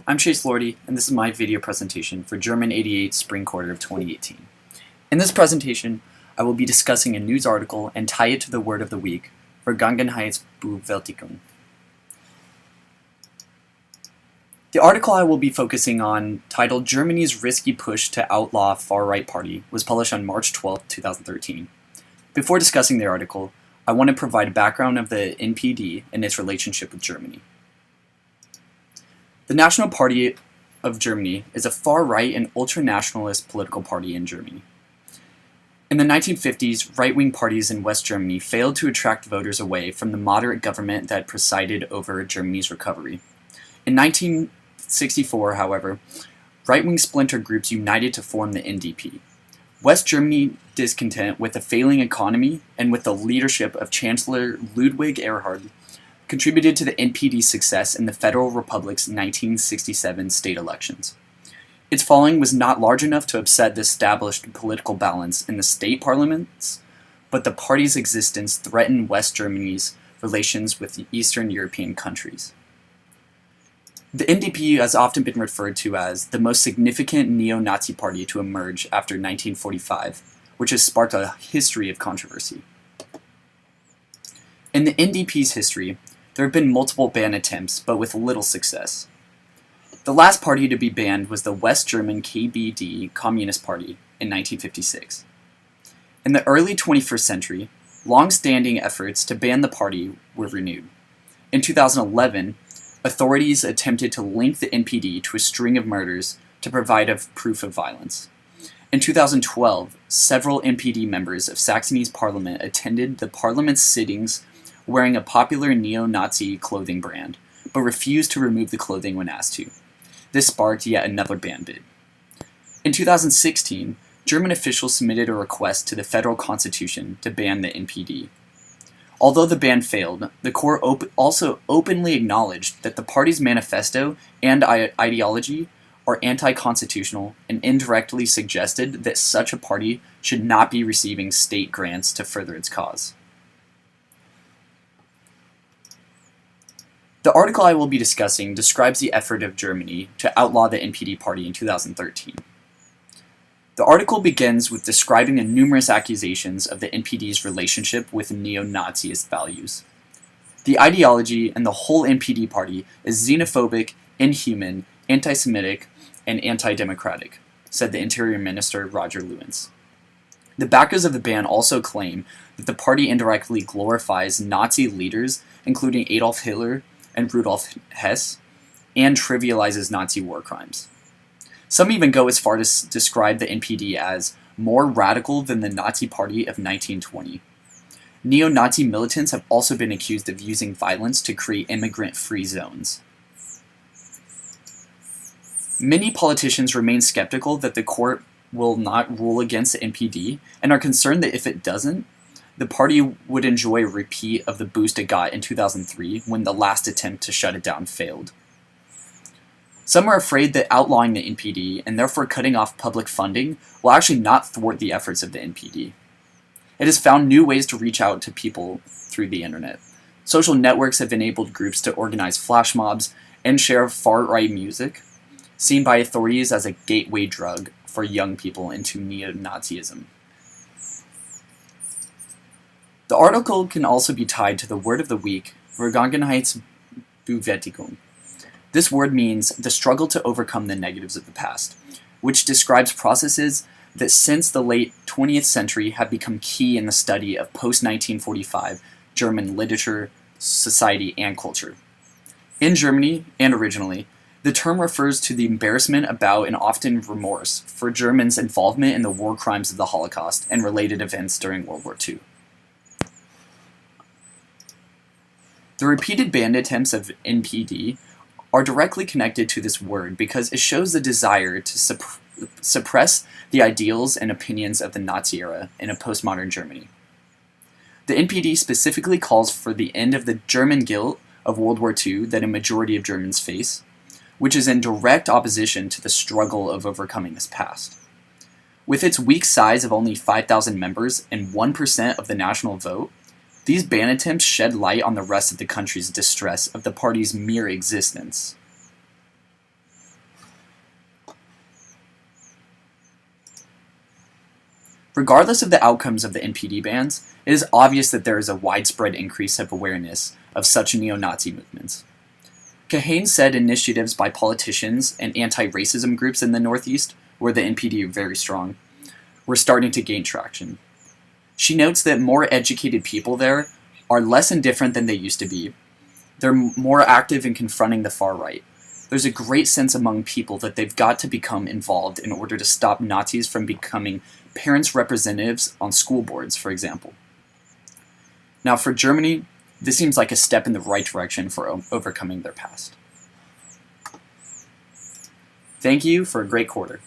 I'm Chase Lordy, and this is my video presentation for German 88 Spring Quarter of 2018. In this presentation, I will be discussing a news article and tie it to the word of the week, Vergangenheitsbewältigung. The article I will be focusing on, titled Germany's Risky Push to Outlaw Far-Right Party, was published on March 12, 2013. Before discussing the article, I want to provide a background of the NPD and its relationship with Germany. The National Party of Germany is a far-right and ultra-nationalist political party in Germany. In the 1950s, right-wing parties in West Germany failed to attract voters away from the moderate government that presided over Germany's recovery. In 1964, however, right-wing splinter groups united to form the NDP. West Germany, discontent with a failing economy and with the leadership of Chancellor Ludwig Erhard, contributed to the NPD's success in the Federal Republic's 1967 state elections. Its following was not large enough to upset the established political balance in the state parliaments, but the party's existence threatened West Germany's relations with the Eastern European countries. The NDP has often been referred to as the most significant neo-Nazi party to emerge after 1945, which has sparked a history of controversy. In the NDP's history, there have been multiple ban attempts, but with little success. The last party to be banned was the West German KPD Communist Party in 1956. In the early 21st century, long-standing efforts to ban the party were renewed. In 2011, authorities attempted to link the NPD to a string of murders to provide a proof of violence. In 2012, several NPD members of Saxony's parliament attended the parliament's sittings wearing a popular neo-Nazi clothing brand, but refused to remove the clothing when asked to. This sparked yet another ban bid. In 2016, German officials submitted a request to the federal constitution to ban the NPD. Although the ban failed, the court also openly acknowledged that the party's manifesto and ideology are anti-constitutional and indirectly suggested that such a party should not be receiving state grants to further its cause. The article I will be discussing describes the effort of Germany to outlaw the NPD party in 2013. The article begins with describing the numerous accusations of the NPD's relationship with neo-Naziist values. The ideology and the whole NPD party is xenophobic, inhuman, anti-Semitic, and anti-democratic, said the Interior Minister Roger Lewins. The backers of the ban also claim that the party indirectly glorifies Nazi leaders, including Adolf Hitler and Rudolf Hess, and trivializes Nazi war crimes. Some even go as far to describe the NPD as more radical than the Nazi Party of 1920. Neo-Nazi militants have also been accused of using violence to create immigrant-free zones. Many politicians remain skeptical that the court will not rule against the NPD and are concerned that if it doesn't, the party would enjoy a repeat of the boost it got in 2003 when the last attempt to shut it down failed. Some are afraid that outlawing the NPD and therefore cutting off public funding will actually not thwart the efforts of the NPD. It has found new ways to reach out to people through the internet. Social networks have enabled groups to organize flash mobs and share far-right music, seen by authorities as a gateway drug for young people into neo-Nazism. The article can also be tied to the word of the week, Vergangenheitsbewältigung. This word means the struggle to overcome the negatives of the past, which describes processes that since the late 20th century have become key in the study of post-1945 German literature, society, and culture. In Germany, and originally, the term refers to the embarrassment about and often remorse for Germans' involvement in the war crimes of the Holocaust and related events during World War II. The repeated ban attempts of NPD are directly connected to this word because it shows the desire to suppress the ideals and opinions of the Nazi era in a postmodern Germany. The NPD specifically calls for the end of the German guilt of World War II that a majority of Germans face, which is in direct opposition to the struggle of overcoming this past. With its weak size of only 5,000 members and 1% of the national vote, these ban attempts shed light on the rest of the country's distress of the party's mere existence. Regardless of the outcomes of the NPD bans, it is obvious that there is a widespread increase of awareness of such neo-Nazi movements. Kahane said initiatives by politicians and anti-racism groups in the Northeast, where the NPD are very strong, were starting to gain traction. She notes that more educated people there are less indifferent than they used to be. They're more active in confronting the far right. There's a great sense among people that they've got to become involved in order to stop Nazis from becoming parents' representatives on school boards, for example. Now, for Germany, this seems like a step in the right direction for overcoming their past. Thank you for a great quarter.